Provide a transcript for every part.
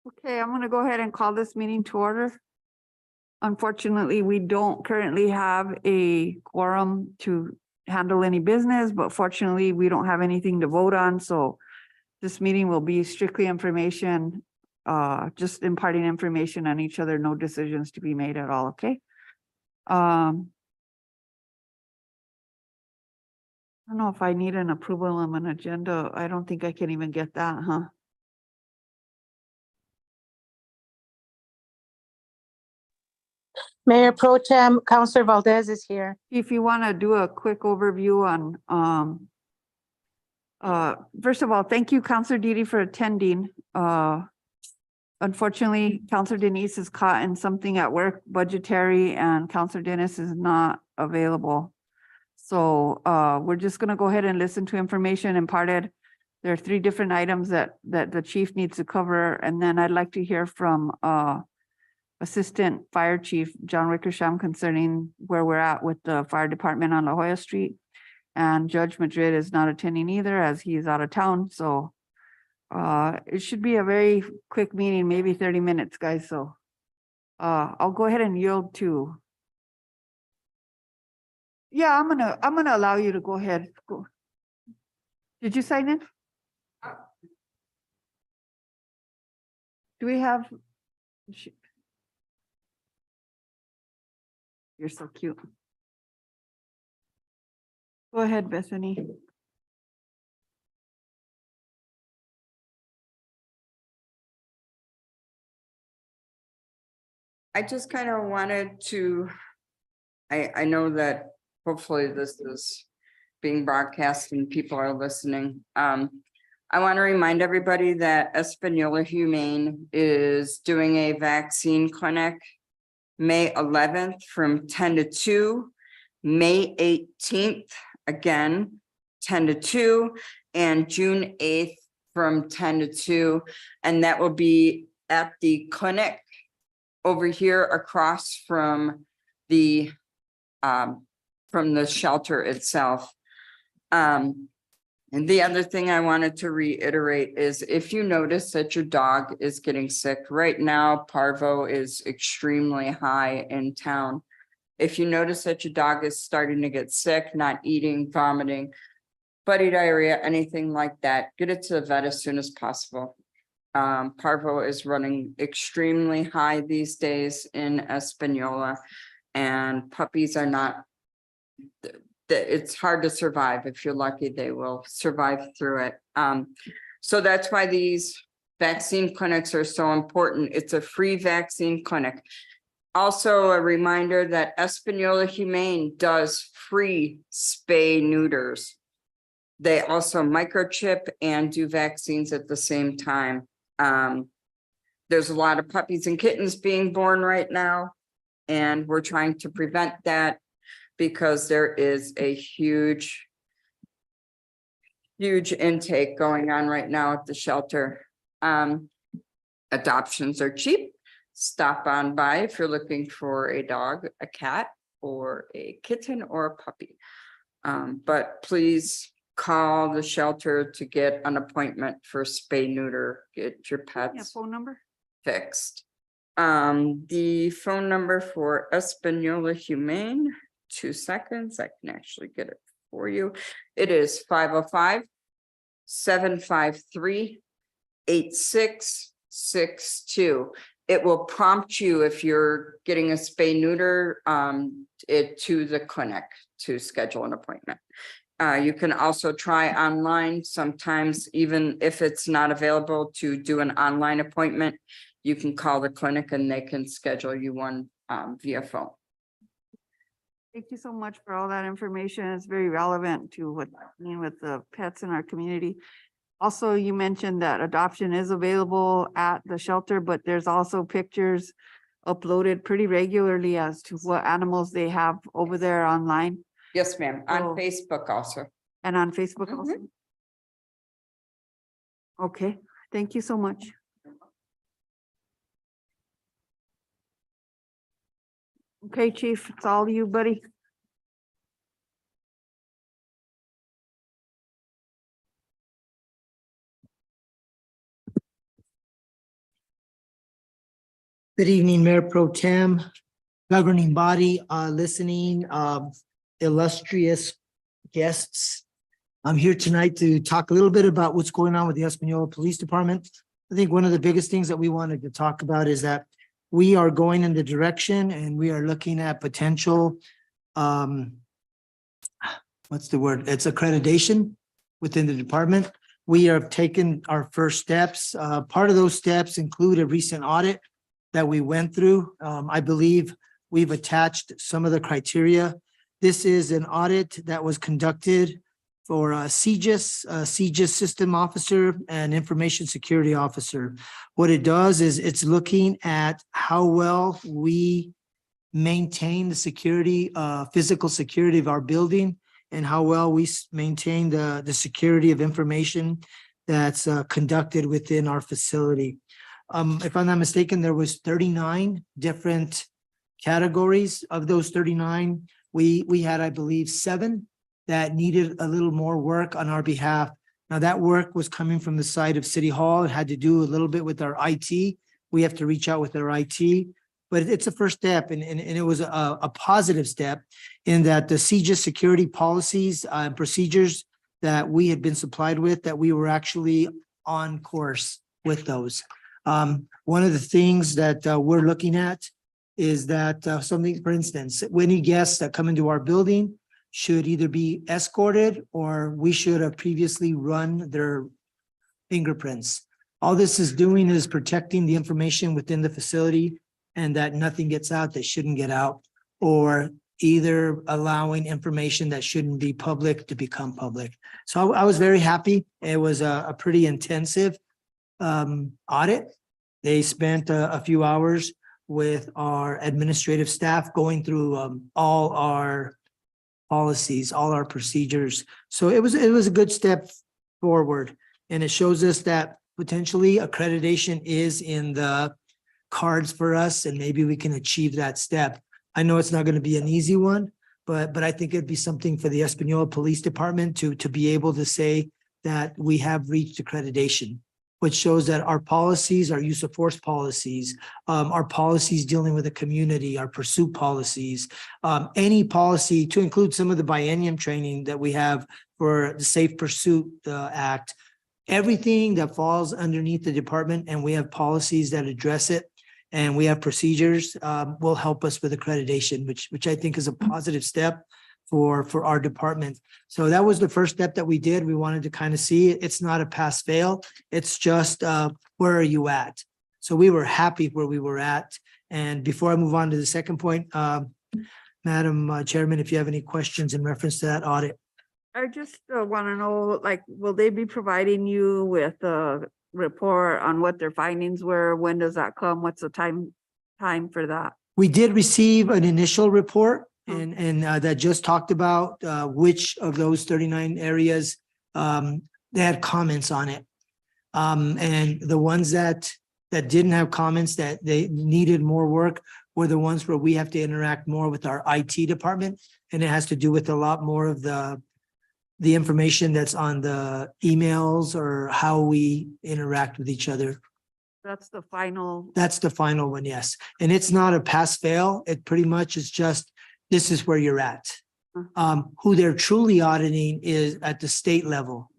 Okay, I'm gonna go ahead and call this meeting to order. Unfortunately, we don't currently have a quorum to handle any business, but fortunately, we don't have anything to vote on, so this meeting will be strictly information, just imparting information on each other, no decisions to be made at all, okay? I don't know if I need an approval of an agenda. I don't think I can even get that, huh? Mayor Pro Tem, Councilor Valdez is here. If you want to do a quick overview on, first of all, thank you, Counselor Didi, for attending. Unfortunately, Counselor Denise is caught in something at work, budgetary, and Counselor Dennis is not available. So we're just gonna go ahead and listen to information imparted. There are 3 different items that the chief needs to cover, and then I'd like to hear from Assistant Fire Chief John Wickersham concerning where we're at with the fire department on La Jolla Street. And Judge Madrid is not attending either as he's out of town, so it should be a very quick meeting, maybe 30 minutes, guys, so I'll go ahead and yield to. Yeah, I'm gonna allow you to go ahead. Go. Did you sign in? Do we have? You're so cute. Go ahead, Bethany. I just kind of wanted to, I know that hopefully this is being broadcast and people are listening. I want to remind everybody that Espanola Humane is doing a vaccine clinic May 11th from 10 to 2, May 18th, again, 10 to 2, and June 8th from 10 to 2. And that will be at the clinic over here across from the shelter itself. And the other thing I wanted to reiterate is if you notice that your dog is getting sick right now, parvo is extremely high in town. If you notice that your dog is starting to get sick, not eating, vomiting, bloody diarrhea, anything like that, get it to the vet as soon as possible. Parvo is running extremely high these days in Espanola, and puppies are not, it's hard to survive. If you're lucky, they will survive through it. So that's why these vaccine clinics are so important. It's a free vaccine clinic. Also a reminder that Espanola Humane does free spay neuters. They also microchip and do vaccines at the same time. There's a lot of puppies and kittens being born right now, and we're trying to prevent that because there is a huge intake going on right now at the shelter. Adoptions are cheap. Stop on by if you're looking for a dog, a cat, or a kitten or a puppy. But please call the shelter to get an appointment for spay neuter, get your pets Yeah, phone number. fixed. The phone number for Espanola Humane, 2 seconds, I can actually get it for you. It is 505-753-8662. It will prompt you if you're getting a spay neuter to the clinic to schedule an appointment. You can also try online. Sometimes, even if it's not available to do an online appointment, you can call the clinic and they can schedule you one via phone. Thank you so much for all that information. It's very relevant to what's happening with the pets in our community. Also, you mentioned that adoption is available at the shelter, but there's also pictures uploaded pretty regularly as to what animals they have over there online Yes, ma'am. On Oh. Facebook also. and on Facebook also. Okay, thank you so much. Okay, Chief, it's all you, buddy. Good evening, Mayor Pro Tem, governing body, listening, illustrious guests. I'm here tonight to talk a little bit about what's going on with the Espanola Police Department. I think one of the biggest things that we wanted to talk about is that we are going in the direction and we are looking at potential, what's the word? It's accreditation within the department. We have taken our first steps. Part of those steps include a recent audit that we went through. I believe we've attached some of the criteria. This is an audit that was conducted for CJIS System Officer and Information Security Officer. What it does is it's looking at how well we maintain the security, physical security of our building, and how well we maintain the security of information that's conducted within our facility. If I'm not mistaken, there was 39 different categories. Of those 39, we had, I believe, 7 that needed a little more work on our behalf. Now, that work was coming from the side of City Hall. It had to do a little bit with our IT. We have to reach out with our IT, but it's a first step, and it was a positive step in that the CJIS security policies and procedures that we had been supplied with, that we were actually on course with those. One of the things that we're looking at is that something, for instance, any guests that come into our building should either be escorted or we should have previously run their fingerprints. All this is doing is protecting the information within the facility and that nothing gets out that shouldn't get out, or either allowing information that shouldn't be public to become public. So I was very happy. It was a pretty intensive audit. They spent a few hours with our administrative staff going through all our policies, all our procedures. So it was a good step forward, and it shows us that potentially accreditation is in the cards for us, and maybe we can achieve that step. I know it's not going to be an easy one, but I think it'd be something for the Espanola Police Department to be able to say that we have reached accreditation, which shows that our policies, our use of force policies, our policies dealing with the community, our pursuit policies, any policy to include some of the biennium training that we have for the Safe Pursuit Act, everything that falls underneath the department, and we have policies that address it, and we have procedures, will help us with accreditation, which I think is a positive step for our department. So that was the first step that we did. We wanted to kind of see it. It's not a pass fail. It's just where are you at? So we were happy where we were at. And before I move on to the second point, Madam Chairman, if you have any questions in reference to that audit. I just want to know, like, will they be providing you with a report on what their findings were? When does that come? What's the time for that? We did receive an initial report and that just talked about which of those 39 areas they had comments on it. And the ones that didn't have comments, that they needed more work, were the ones where we have to interact more with our IT department. And it has to do with a lot more of the information that's on the emails or how we interact with each other. That's the final. That's the final one, yes. And it's not a pass fail. It pretty much is just, this is where you're at. Who they're truly auditing is at the state level.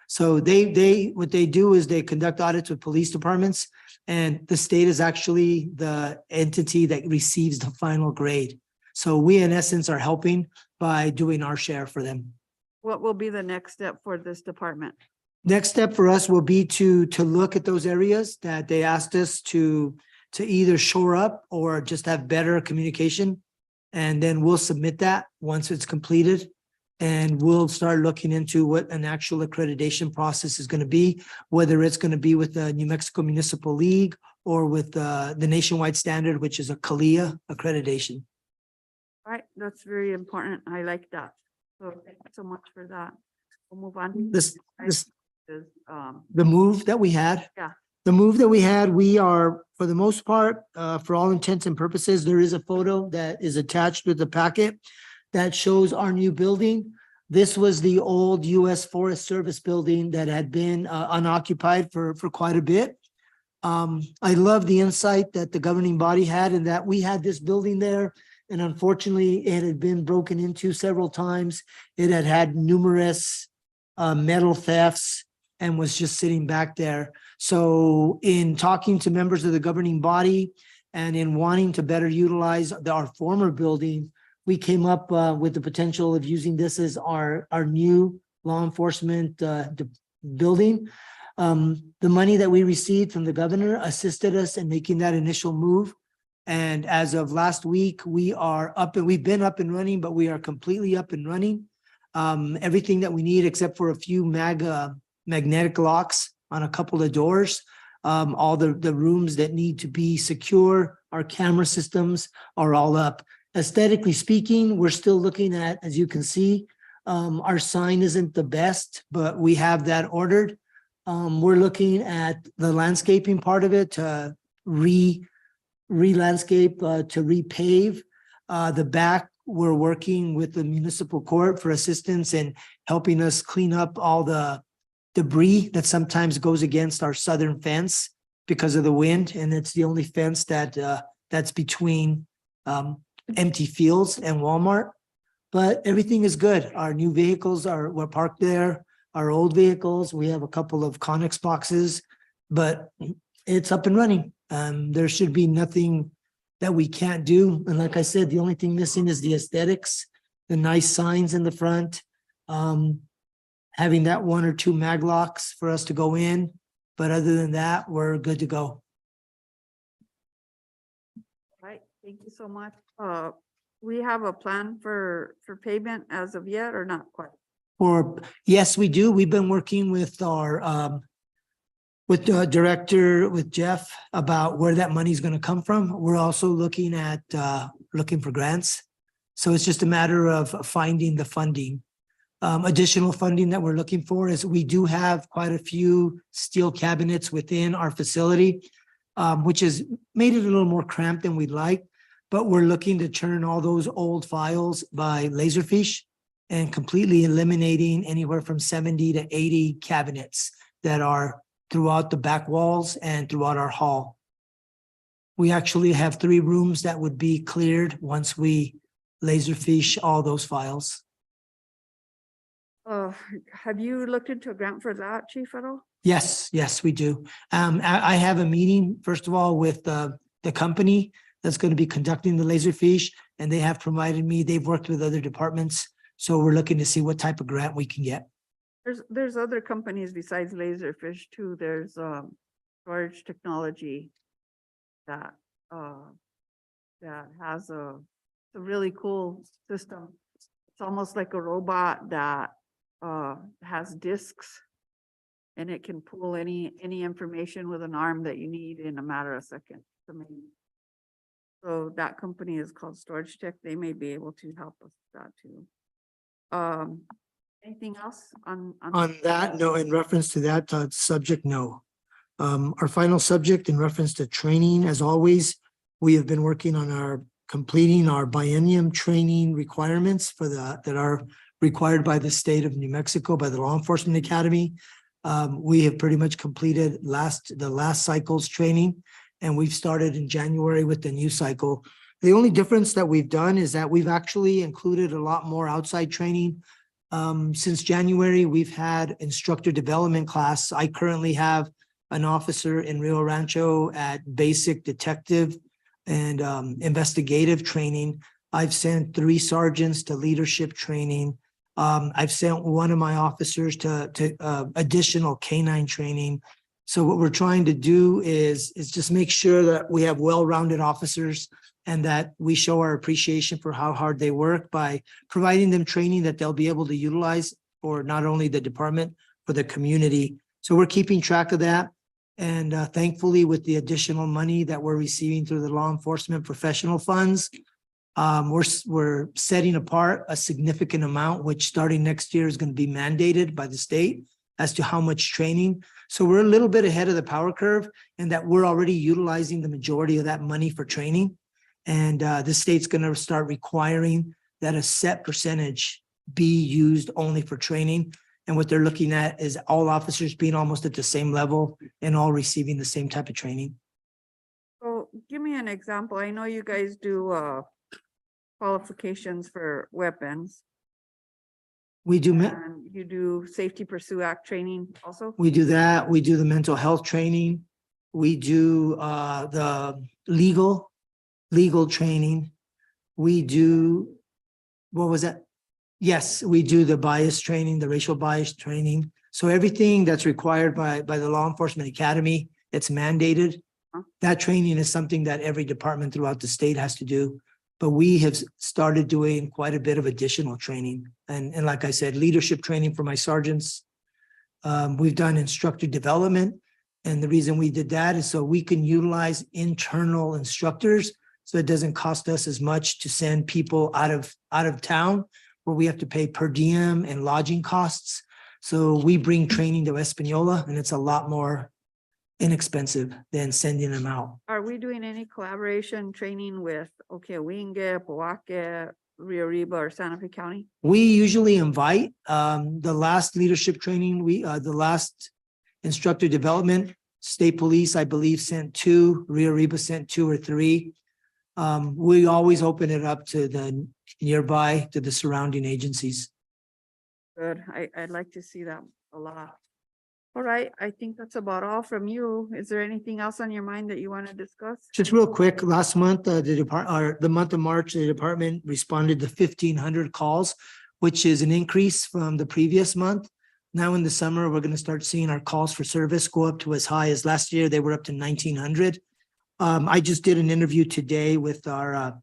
So what they do is they conduct audits with police departments, and the state is actually the entity that receives the final grade. So we, in essence, are helping by doing our share for them. What will be the next step for this department? Next step for us will be to look at those areas that they asked us to either shore up or just have better communication. And then we'll submit that once it's completed. And we'll start looking into what an actual accreditation process is going to be, whether it's going to be with the New Mexico Municipal League or with the nationwide standard, which is a CALIA accreditation. Right, that's very important. I like that. So thank you so much for that. We'll move on. The move that we had. Yeah. The move that we had, we are, for the most part, for all intents and purposes, there is a photo that is attached with the packet that shows our new building. This was the old U.S. Forest Service building that had been unoccupied for quite a bit. I love the insight that the governing body had and that we had this building there. And unfortunately, it had been broken into several times. It had had numerous metal thefts and was just sitting back there. So in talking to members of the governing body and in wanting to better utilize our former building, we came up with the potential of using this as our new law enforcement building. The money that we received from the governor assisted us in making that initial move. And as of last week, we've been up and running, but we are completely up and running. Everything that we need except for a few magnetic locks on a couple of doors. All the rooms that need to be secure, our camera systems are all up. Aesthetically speaking, we're still looking at, as you can see, our sign isn't the best, but we have that ordered. We're looking at the landscaping part of it to re-landscape, to repave. The back, we're working with the municipal court for assistance in helping us clean up all the debris that sometimes goes against our southern fence because of the wind. And it's the only fence that's between empty fields and Walmart. But everything is good. Our new vehicles were parked there. Our old vehicles, we have a couple of Connex boxes, but it's up and running. There should be nothing that we can't do. And like I said, the only thing missing is the aesthetics, the nice signs in the front, having that 1 or 2 mag locks for us to go in. But other than that, we're good to go. Right, thank you so much. We have a plan for payment as of yet or not quite? Yes, we do. We've been working with our with the director, with Jeff, about where that money is going to come from. We're also looking at looking for grants. So it's just a matter of finding the funding. Additional funding that we're looking for is we do have quite a few steel cabinets within our facility, which has made it a little more cramped than we'd like. But we're looking to turn all those old files by Laserfish and completely eliminating anywhere from 70 to 80 cabinets that are throughout the back walls and throughout our hall. We actually have 3 rooms that would be cleared once we Laserfish all those files. Have you looked into a grant for that, Chief, at all? Yes, we do. I have a meeting, first of all, with the company that's going to be conducting the Laserfish, and they have provided me, they've worked with other departments. So we're looking to see what type of grant we can get. There's other companies besides Laserfish too. There's Storage Technology that has a really cool system. It's almost like a robot that has discs, and it can pull any information with an arm that you need in a matter of seconds. So that company is called Storage Tech. They may be able to help us with that too. Anything else on that? No, in reference to that subject, no. Our final subject in reference to training, as always, we have been working on completing our biennium training requirements that are required by the state of New Mexico, by the Law Enforcement Academy. We have pretty much completed the last cycle's training, and we've started in January with the new cycle. The only difference that we've done is that we've actually included a lot more outside training. Since January, we've had instructor development class. I currently have an officer in Rio Rancho at basic detective and investigative training. I've sent 3 sergeants to leadership training. I've sent one of my officers to additional canine training. So what we're trying to do is just make sure that we have well-rounded officers and that we show our appreciation for how hard they work by providing them training that they'll be able to utilize for not only the department, for the community. So we're keeping track of that. And thankfully, with the additional money that we're receiving through the law enforcement professional funds, we're setting apart a significant amount, which starting next year is going to be mandated by the state as to how much training. So we're a little bit ahead of the power curve in that we're already utilizing the majority of that money for training. And the state's going to start requiring that a set percentage be used only for training. And what they're looking at is all officers being almost at the same level and all receiving the same type of training. So give me an example. I know you guys do qualifications for weapons We do, and you do Safety Pursue Act training also? we do that. We do the mental health training. We do the legal training. We do, what was that? Yes, we do the bias training, the racial bias training. So everything that's required by the Law Enforcement Academy, it's mandated. That training is something that every department throughout the state has to do. But we have started doing quite a bit of additional training. And like I said, leadership training for my sergeants. We've done instructor development. And the reason we did that is so we can utilize internal instructors. So it doesn't cost us as much to send people out of town where we have to pay per diem and lodging costs. So we bring training to Espanola and it's a lot more inexpensive than sending them out. Are we doing any collaboration training with Okewinge, Powake, Rio Arriba, or Santa Fe County? We usually invite, the last leadership training, the last instructor development, state police, I believe, sent 2, Rio Arriba sent 2 or 3. We always open it up to the nearby, to the surrounding agencies. Good. I'd like to see that a lot. All right, I think that's about all from you. Is there anything else on your mind that you want to discuss? Just real quick, last month, the month of March, the department responded to 1,500 calls, which is an increase from the previous month. Now in the summer, we're going to start seeing our calls for service go up to as high as last year. They were up to 1,900. I just did an interview today with our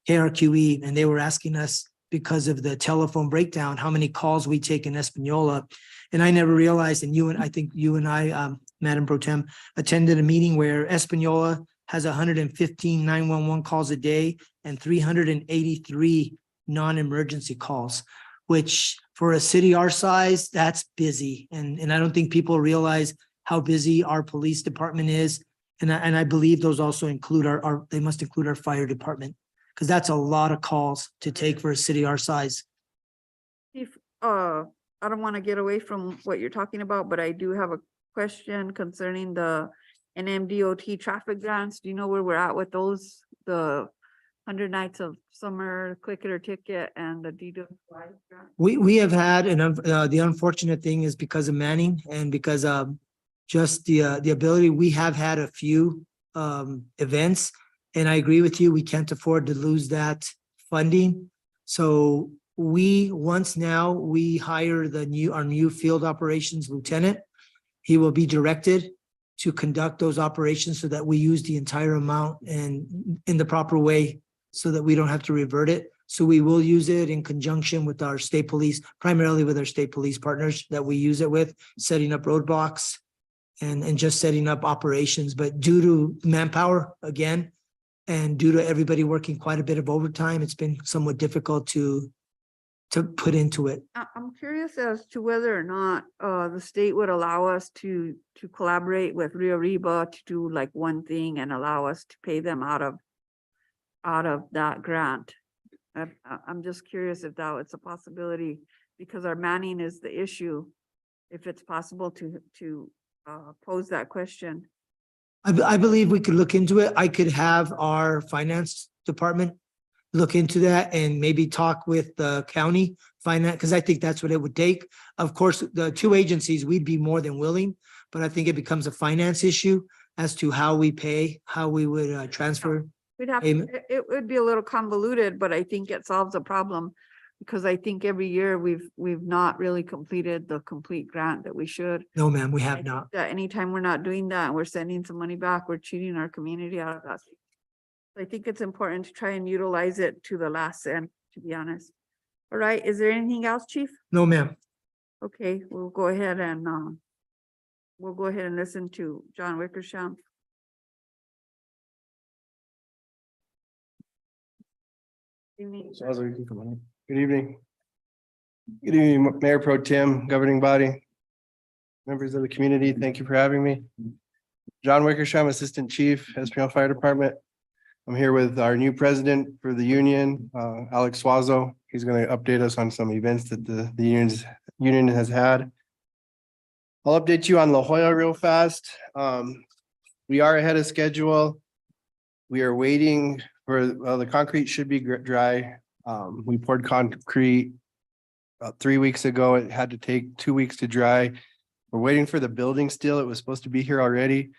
KRQE, and they were asking us, because of the telephone breakdown, how many calls we take in Espanola. And I never realized, and I think you and I, Madam Pro Tem, attended a meeting where Espanola has 115 911 calls a day and 383 non-emergency calls, which for a city our size, that's busy. And I don't think people realize how busy our police department is. And I believe those also include they must include our fire department, because that's a lot of calls to take for a city our size. If, I don't want to get away from what you're talking about, but I do have a question concerning the NMDOT traffic grants. Do you know where we're at with those? The 100 Nights of Summer, Click It or Ticket, and the DWI grant? We have had, and the unfortunate thing is because of Manning and because of just the ability, we have had a few events. And I agree with you, we can't afford to lose that funding. So once now we hire our new field operations lieutenant. He will be directed to conduct those operations so that we use the entire amount and in the proper way so that we don't have to revert it. So we will use it in conjunction with our state police, primarily with our state police partners that we use it with, setting up roadblocks and just setting up operations. But due to manpower, again, and due to everybody working quite a bit of overtime, it's been somewhat difficult to put into it. I'm curious as to whether or not the state would allow us to collaborate with Rio Arriba to do like one thing and allow us to pay them out of that grant. I'm just curious if that it's a possibility, because our manning is the issue. If it's possible to pose that question. I believe we could look into it. I could have our finance department look into that and maybe talk with the county finance, because I think that's what it would take. Of course, the 2 agencies, we'd be more than willing, but I think it becomes a finance issue as to how we pay, how we would transfer. We'd have, Payment. it would be a little convoluted, but I think it solves a problem. Because I think every year we've not really completed the complete grant that we should. No, ma'am, we I have think not. that anytime we're not doing that, and we're sending some money back, we're cheating our community out of that. I think it's important to try and utilize it to the last cent, to be honest. All right, is there anything else, Chief? No, ma'am. Okay, we'll go ahead and listen to John Wickersham. Evening. Good evening. Good evening, Mayor Pro Tem, governing body, members of the community. Thank you for having me. John Wickersham, Assistant Chief, Espanola Fire Department. I'm here with our new president for the union, Alex Suazo. He's going to update us on some events that the union's union has had. I'll update you on La Jolla real fast. We are ahead of schedule. We are waiting for, well, the concrete should be dry. We poured concrete about 3 weeks ago. It had to take 2 weeks to dry. We're waiting for the building still. It was supposed to be here already.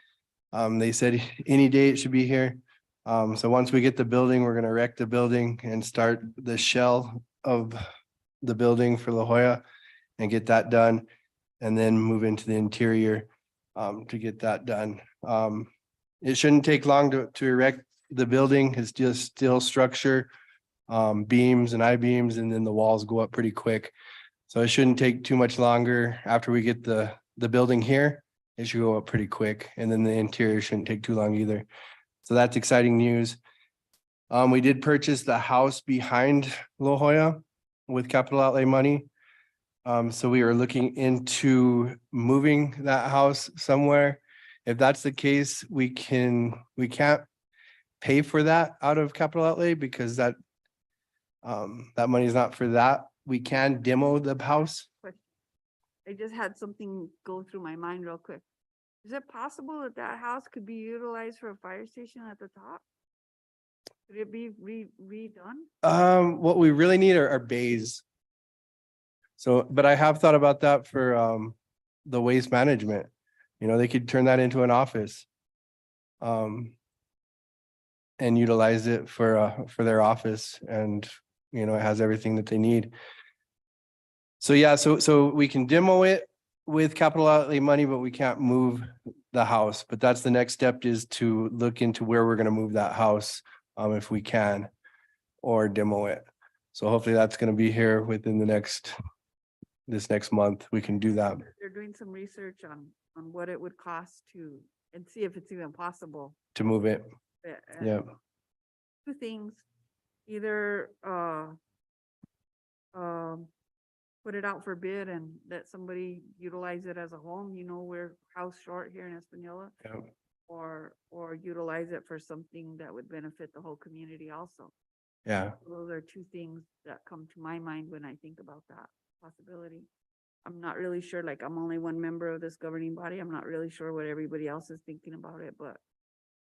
They said any day it should be here. So once we get the building, we're gonna erect the building and start the shell of the building for La Jolla and get that done. And then move into the interior to get that done. It shouldn't take long to erect the building. It's just steel structure, beams and I-beams, and then the walls go up pretty quick. So it shouldn't take too much longer after we get the building here. It should go up pretty quick, and then the interior shouldn't take too long either. So that's exciting news. We did purchase the house behind La Jolla with capital outlay money. So we are looking into moving that house somewhere. If that's the case, we can't pay for that out of capital outlay because that money is not for that. We can demo the house. I just had something go through my mind real quick. Is it possible that that house could be utilized for a fire station at the top? Could it be redone? What we really need are bays. So, but I have thought about that for the waste management. You know, they could turn that into an office. And utilize it for their office, and you know, it has everything that they need. So yeah, so we can demo it with capital outlay money, but we can't move the house. But that's the next step, is to look into where we're gonna move that house, if we can, or demo it. So hopefully that's gonna be here within this next month. We can do that. They're doing some research on what it would cost to, and see if it's even possible. To move it. Yeah. Two things, either, put it out for bid and let somebody utilize it as a home, you know, we're house short here in Espanola. Yeah. Or utilize it for something that would benefit the whole community also. Yeah. Those are two things that come to my mind when I think about that possibility. I'm not really sure, like, I'm only one member of this governing body. I'm not really sure what everybody else is thinking about it, but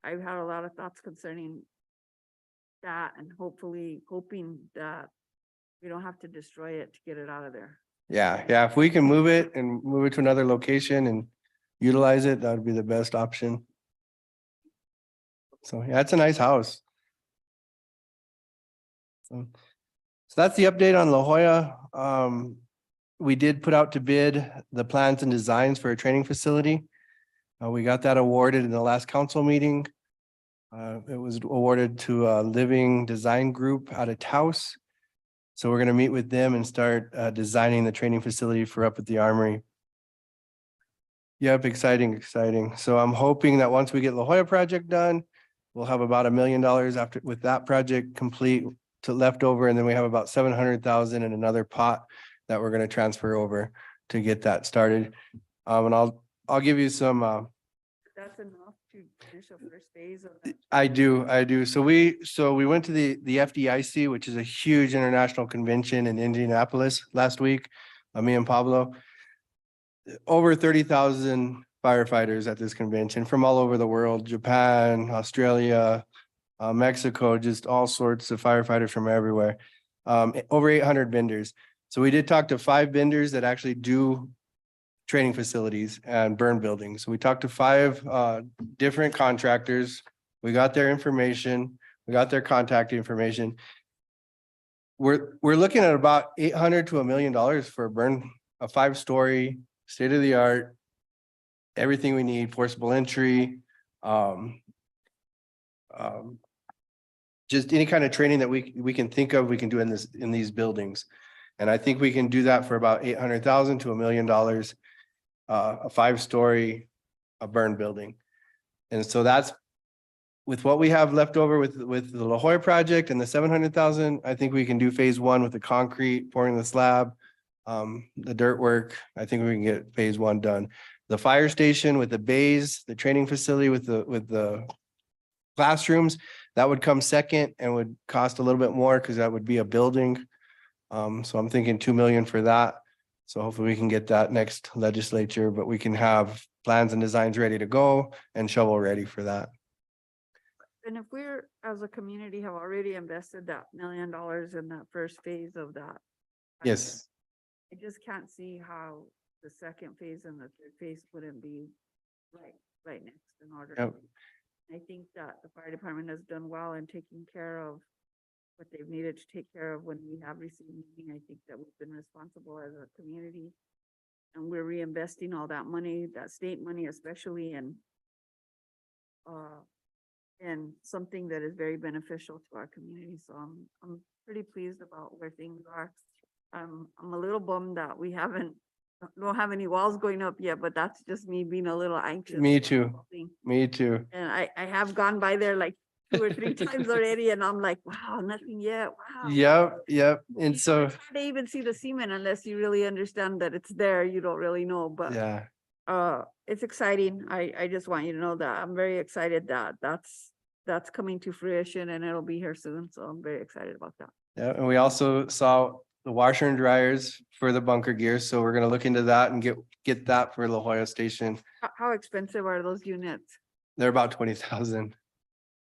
I've had a lot of thoughts concerning that, and hoping that we don't have to destroy it to get it out of there. Yeah, yeah, if we can move it and move it to another location and utilize it, that would be the best option. So, yeah, it's a nice house. So that's the update on La Jolla. We did put out to bid the plans and designs for a training facility. We got that awarded in the last council meeting. It was awarded to a Living Design Group out of Taos. So we're gonna meet with them and start designing the training facility for up at the Armory. Yep, exciting. So I'm hoping that once we get La Jolla project done, we'll have about $1 million after, with that project complete, to left over, and then we have about 700,000 in another pot that we're gonna transfer over to get that started. And I'll give you some That's enough to finish the first phase of that. I do. So we went to the FDIC, which is a huge international convention in Indianapolis last week. Me and Pablo. Over 30,000 firefighters at this convention from all over the world, Japan, Australia, Mexico, just all sorts of firefighters from everywhere. Over 800 vendors. So we did talk to 5 vendors that actually do training facilities and burn buildings. So we talked to 5 different contractors. We got their information. We got their contact information. We're looking at about $800 to $1 million for a 5-story, state-of-the-art, everything we need, forcible entry, just any kind of training that we can think of, we can do in these buildings. And I think we can do that for about $800,000 to $1 million, a 5-story, a burn building. And so that's with what we have left over with the La Jolla project and the 700,000. I think we can do phase 1 with the concrete, pouring the slab, the dirt work. I think we can get phase 1 done. The fire station with the bays, the training facility with the classrooms, that would come second and would cost a little bit more because that would be a building. So I'm thinking $2 million for that. So hopefully we can get that next legislature, but we can have plans and designs ready to go and shovel ready for that. And if we're, as a community, have already invested that $1 million in that first phase of that. Yes, I just can't see how the second phase and the third phase wouldn't be right next in order. Yep. I think that the fire department has done well in taking care of what they've needed to take care of when we have received money. I think that we've been responsible as a community. And we're reinvesting all that money, that state money especially, and something that is very beneficial to our community. So I'm pretty pleased about where things are. I'm a little bummed that we don't have any walls going up yet, but that's just me being a little anxious. Me about the too. whole thing. me too. And I have gone by there like 2 or 3 times already, and I'm like, wow, nothing yet. Wow. Yep. And so, It's hard to even see the cement unless you really understand that it's there. You don't really know, but yeah, it's exciting. I just want you to know that I'm very excited that that's coming to fruition and it'll be here soon. So I'm very excited about that. yeah. And we also saw the washer and dryers for the bunker gear. So we're gonna look into that and get that for La Jolla Station. How expensive are those units? They're about 20,000.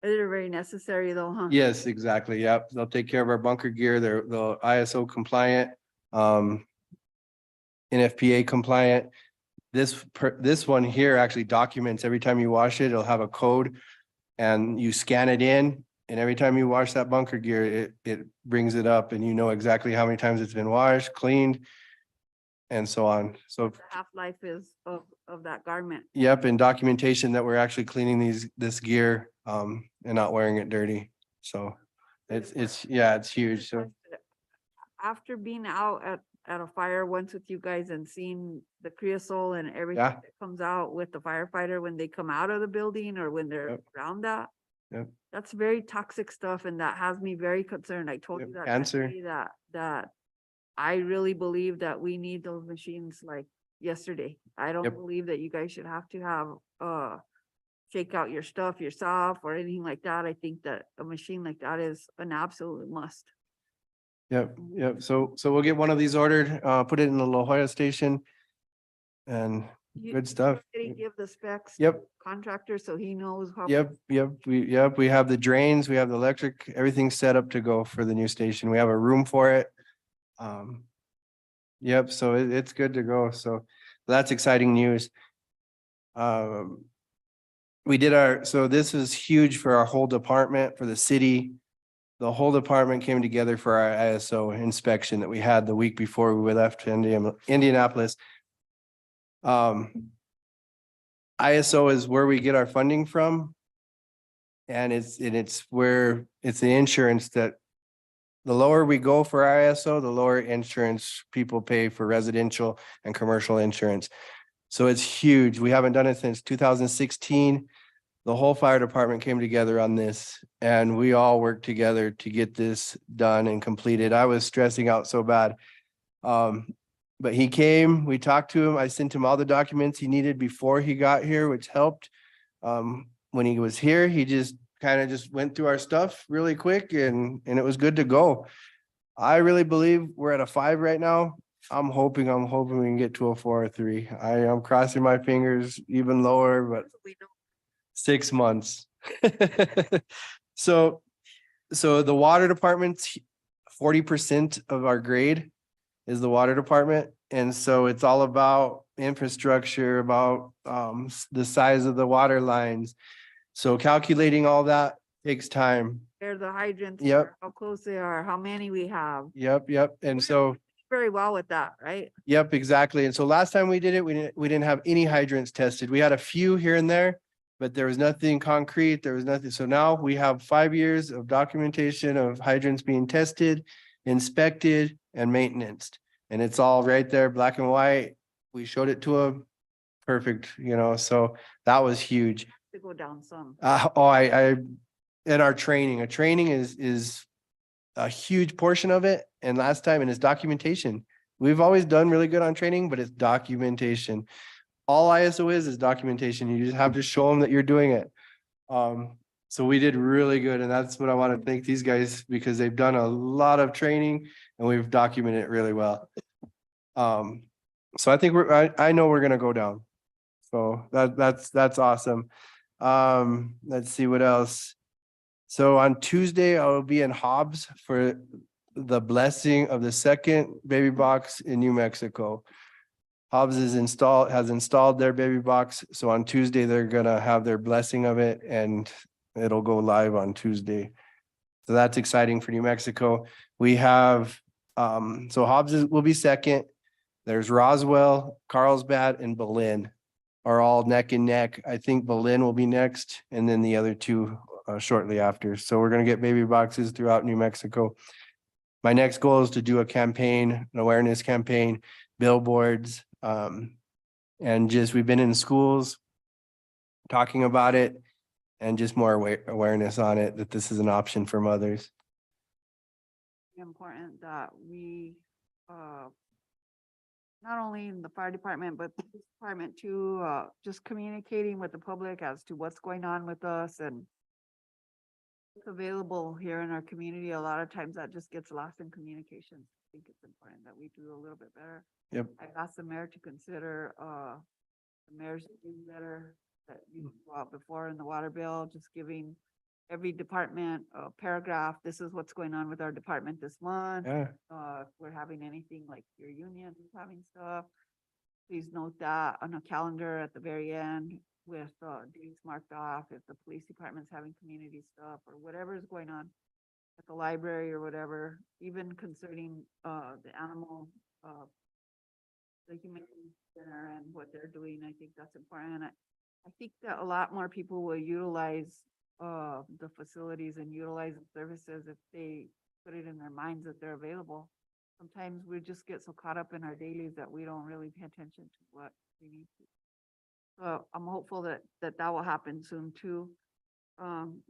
They're very necessary though, huh? Yes, exactly. Yep. They'll take care of our bunker gear. They're ISO compliant, NFPA compliant. This one here actually documents every time you wash it, it'll have a code and you scan it in. And every time you wash that bunker gear, it brings it up and you know exactly how many times it's been washed, cleaned, and so on. So, The half-life is of that garment. yep, and documentation that we're actually cleaning this gear, and not wearing it dirty. So it's huge. So, After being out at a fire once with you guys and seeing the creosote and everything Yeah. that comes out with the firefighter when they come out of the building or when they're Yep. around that. Yep. That's very toxic stuff and that has me very concerned. I told Yep, you that. cancer. day that I really believe that we need those machines like yesterday. I don't Yep. believe that you guys should have to have shake out your stuff yourself or anything like that. I think that a machine like that is an absolute must. yep. So we'll get one of these ordered, put it in the La Jolla Station. And You- good stuff. Did he give the specs? to Yep. the Contractor, so he knows how. Yep, we have the drains, we have the electric, everything's set up to go for the new station. We have a room for it. Yep, so it's good to go. So that's exciting news. So this is huge for our whole department, for the city. The whole department came together for our ISO inspection that we had the week before we left Indianapolis. ISO is where we get our funding from. And it's the insurance that the lower we go for ISO, the lower insurance people pay for residential and commercial insurance. So it's huge. We haven't done it since 2016. The whole fire department came together on this and we all worked together to get this done and completed. I was stressing out so bad. But he came, we talked to him. I sent him all the documents he needed before he got here, which helped. When he was here, he just kind of just went through our stuff really quick and it was good to go. I really believe we're at a 5 right now. I'm hoping we can get to a 4 or 3. I am crossing my fingers even lower, but We know 6 months. So the water department's 40% of our grade is the water department. And so it's all about infrastructure, about the size of the water lines. So calculating all that takes time. where the hydrants. Yep. are, How close they are, how many we have. Yep. And so, Very well with that, right? yep, exactly. And so last time we did it, we didn't have any hydrants tested. We had a few here and there, but there was nothing concrete. There was nothing. So now we have 5 years of documentation of hydrants being tested, inspected, and maintained. And it's all right there, black and white. We showed it to them. Perfect, so that was huge. To go down some. In our training, is a huge portion of it. And last time, and it's documentation. We've always done really good on training, but it's documentation. All ISO is documentation. You just have to show them that you're doing it. So we did really good. And that's what I want to thank these guys because they've done a lot of training and we've documented it really well. So I think I know we're gonna go down. So that's awesome. Let's see what else. So on Tuesday, I will be in Hobbs for the blessing of the second baby box in New Mexico. Hobbs has installed their baby box. So on Tuesday, they're gonna have their blessing of it and it'll go live on Tuesday. So that's exciting for New Mexico. We have, so will be second. There's Roswell, Carlsbad, and Berlin are all neck and neck. I think Berlin will be next, and then the other two shortly after. So we're gonna get baby boxes throughout New Mexico. My next goal is to do a campaign, an awareness campaign, billboards, and just we've been in schools talking about it and just more awareness on it, that this is an option for mothers. Important that we, not only in the fire department, but the police department too, just communicating with the public as to what's going on with us and what's available here in our community. A lot of times that just gets lost in communication. I think it's important that we do a little bit better. Yep. I've asked the mayor to consider, the mayor's newsletter that you go out before in the water bill, just giving every department a paragraph. This is what's going on with our department this month. Yeah, If we're having anything like your union is having stuff, please note that on a calendar at the very end with dates marked off. If the police department's having community stuff or whatever is going on at the library or whatever, even concerning the animal, the human center and what they're doing, I think that's important. I think that a lot more people will utilize the facilities and utilize the services if they put it in their minds that they're available. Sometimes we just get so caught up in our dailies that we don't really pay attention to what we need to. So I'm hopeful that that will happen soon too.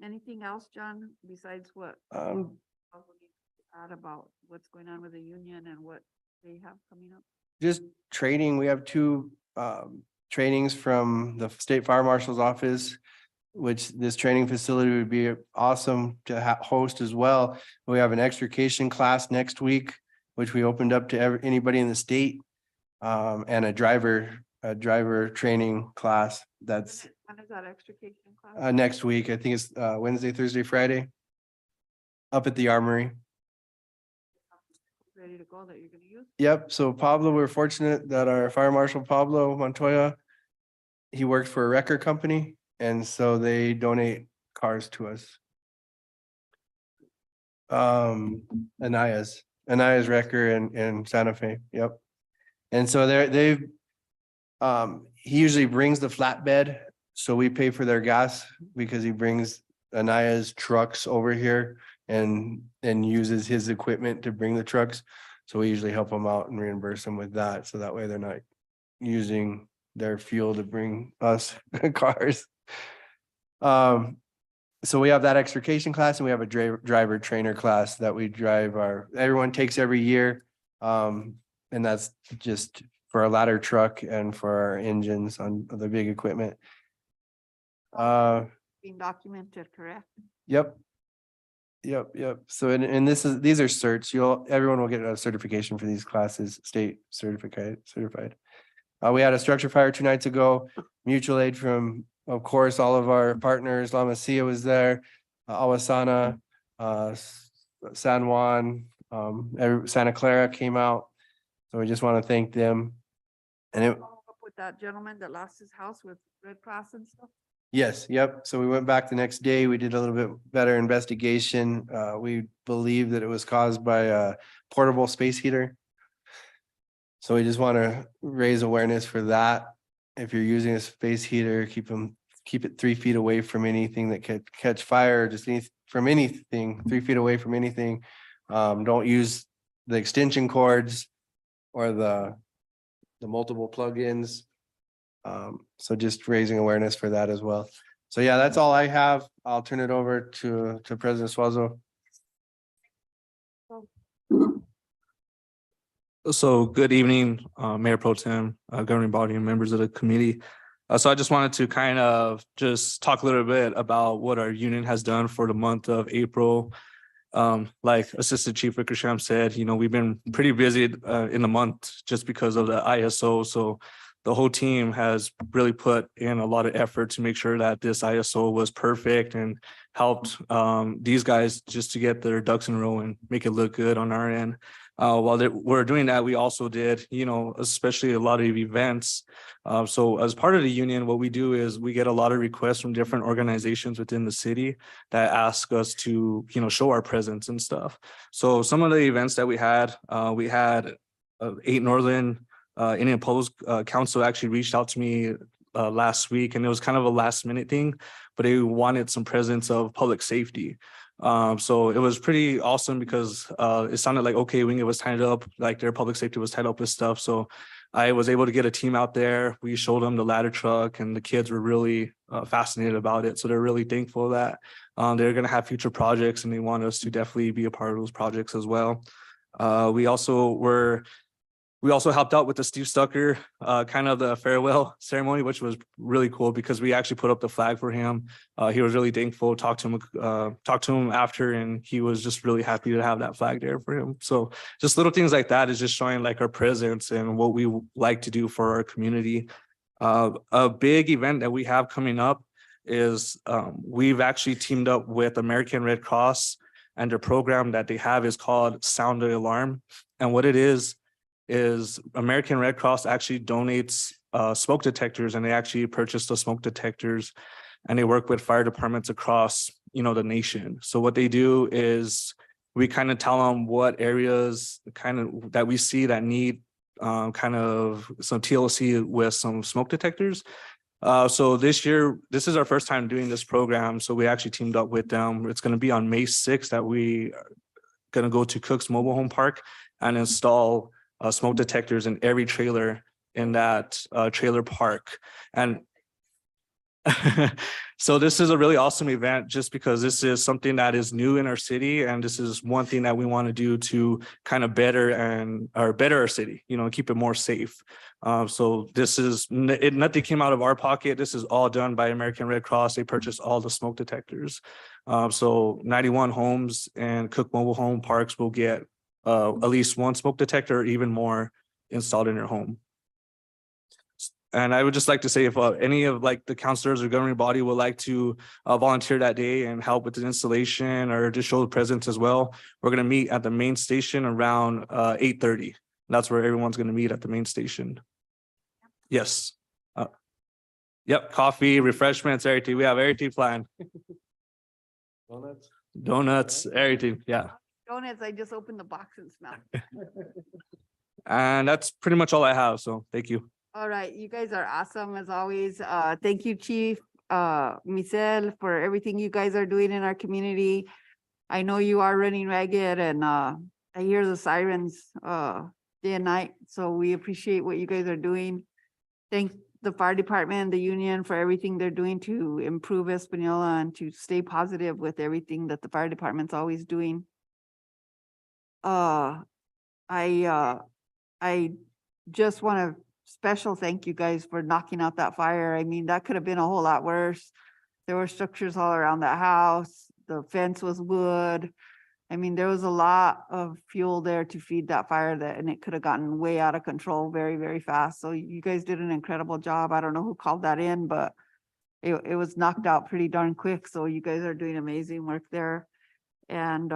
Anything else, John, besides what add about what's going on with the union and what they have coming up? just training. We have two trainings from the State Fire Marshal's office, which this training facility would be awesome to host as well. We have an extrication class next week, which we opened up to anybody in the state, and a driver training class that's When is that extrication class? next week. I think it's Wednesday, Thursday, Friday, up at the Armory. Ready to go that you're gonna use? Yep, so Pablo, we're fortunate that our Fire Marshal Pablo Montoya, he worked for a wrecker company, and so they donate cars to us. Anaya's wrecker in Santa Fe, yep. And so he usually brings the flatbed, so we pay for their gas because he brings Anaya's trucks over here and uses his equipment to bring the trucks. So we usually help them out and reimburse them with that. So that way they're not using their fuel to bring us cars. So we have that extrication class and we have a driver trainer class that we everyone takes every year. And that's just for a ladder truck and for our engines on the big equipment. Being documented, correct? Yep. So these are certs. Everyone will get a certification for these classes, state certified. We had a structure fire 2 nights ago, mutual aid from, of course, all of our partners. La Masia was there, Awasana, San Juan, Santa Clara came out. So we just want to thank them. And Follow up with that gentleman that lost his house with Red Cross and stuff? yes, yep. So we went back the next day. We did a little bit better investigation. We believe that it was caused by a portable space heater. So we just want to raise awareness for that. If you're using a space heater, keep it 3 feet away from anything that could catch fire, from anything, 3 feet away from anything. Don't use the extension cords or the multiple plugins. So just raising awareness for that as well. So yeah, that's all I have. I'll turn it over to President Suazo. So good evening, Mayor Pro Tem, governing body and members of the committee. So I just wanted to kind of just talk a little bit about what our union has done for the month of April Like Assistant Chief Wickersham said, we've been pretty busy in the month just because of the ISO. So the whole team has really put in a lot of effort to make sure that this ISO was perfect and helped these guys just to get their ducks in a row and make it look good on our end. While we're doing that, we also did, especially a lot of events. So as part of the union, what we do is we get a lot of requests from different organizations within the city that ask us to, show our presence and stuff. So some of the events that we had 8 Northern Indian Post Council actually reached out to me last week, and it was kind of a last minute thing, but they wanted some presence of public safety. So it was pretty awesome because it sounded like, okay, Wingate was tied up, like their public safety was tied up with stuff. So I was able to get a team out there. We showed them the ladder truck, and the kids were really fascinated about it. So they're really thankful that they're going to have future projects, and they want us to definitely be a part of those projects as well. We also helped out with the Steve Stucker, kind of the farewell ceremony, which was really cool because we actually put up the flag for him. He was really thankful, talked to him after, and he was just really happy to have that flag there for him. So just little things like that is just showing like our presence and what we like to do for our community. A big event that we have coming up is we've actually teamed up with American Red Cross, and their program that they have is called Sound the Alarm. And what it is American Red Cross actually donates smoke detectors, and they actually purchase the smoke detectors, and they work with fire departments across, the nation. So what they do is we kind of tell them what areas kind of that we see that need kind of some TLC with some smoke detectors. So this year, this is our first time doing this program. So we actually teamed up with them. It's going to be on May 6th that we are going to go to Cook's Mobile Home Park and install smoke detectors in every trailer in that trailer park. And so this is a really awesome event just because this is something that is new in our city. And this is one thing that we want to do to kind of better our city, keep it more safe. So this is nothing came out of our pocket. This is all done by American Red Cross. They purchased all the smoke detectors. So 91 homes and Cook Mobile Home Parks will get at least one smoke detector or even more installed in your home. And I would just like to say if any of like the counselors or governing body would like to volunteer that day and help with the installation or just show the presence as well, we're going to meet at the main station around 8:30. That's where everyone's going to meet at the main station. Yes. Yep. Coffee, refreshments, everything. We have everything planned. Donuts, everything. Yeah. Donuts, I just opened the box and smelled. And that's pretty much all I have. So thank you. All right, you guys are awesome as always. Thank you, Chief Michelle, for everything you guys are doing in our community. I know you are running ragged, and I hear the sirens day and night. So we appreciate what you guys are doing. Thank the fire department and the union for everything they're doing to improve Espanola and to stay positive with everything that the fire department's always doing. I just want to special thank you guys for knocking out that fire. I mean, that could have been a whole lot worse. There were structures all around that house. The fence was wood. I mean, there was a lot of fuel there to feed that fire and it could have gotten way out of control very, very fast. So you guys did an incredible job. I don't know who called that in, but it was knocked out pretty darn quick. So you guys are doing amazing work there. And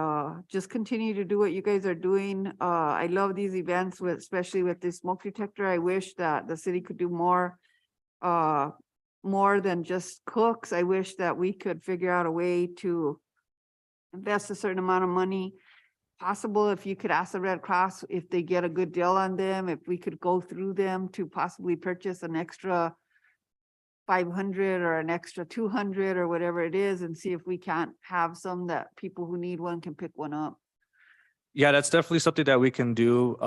just continue to do what you guys are doing. I love these events especially with this smoke detector. I wish that the city could do more than just cooks. I wish that we could figure out a way to invest a certain amount of money. Possible if you could ask the Red Cross if they get a good deal on them, if we could go through them to possibly purchase an extra 500 or an extra 200 or whatever it is, and see if we can't have some that people who need one can pick one up. Yeah, that's definitely something that we can do.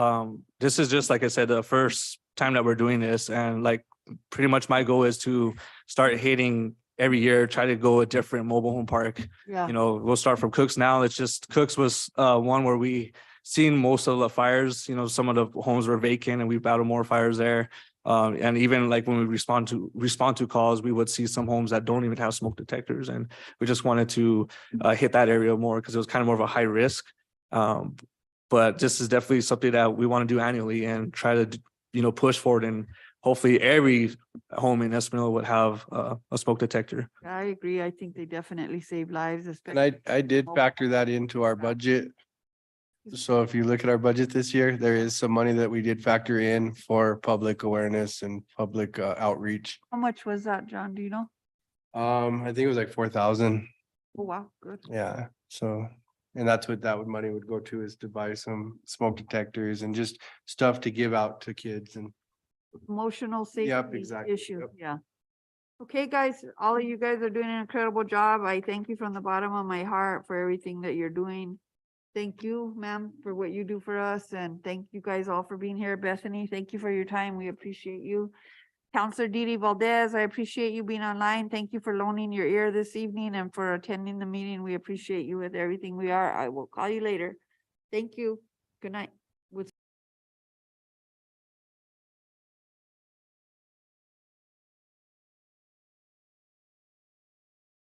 This is just, like I said, the first time that we're doing this. And like pretty much my goal is to start hitting every year, try to go a different mobile home park. Yeah. We'll start from Cooks now. It's just Cooks was one where we seen most of the fires. Some of the homes were vacant and we battled more fires there. And even like when we respond to calls, we would see some homes that don't even have smoke detectors. And we just wanted to hit that area more because it was kind of more of a high risk. But this is definitely something that we want to do annually and try to, push forward, and hopefully every home in Espanola would have a smoke detector. I agree. I think they definitely save lives, And especially. I did factor that into our budget. So if you look at our budget this year, there is some money that we did factor in for public awareness and public outreach. How much was that, John? Do you know? I think it was like 4,000. Oh, wow, good. Yeah, so, and that's what that money would go to, is to buy some smoke detectors and just stuff to give out to kids and. Emotional safety exactly. issue, Yep. yeah. Okay, guys, all of you guys are doing an incredible job. I thank you from the bottom of my heart for everything that you're doing. Thank you, ma'am, for what you do for us, and thank you guys all for being here. Bethany, thank you for your time. We appreciate you. Counselor Didi Valdez, I appreciate you being online. Thank you for loaning your ear this evening and for attending the meeting. We appreciate you with everything we are. I will call you later. Thank you. Good night.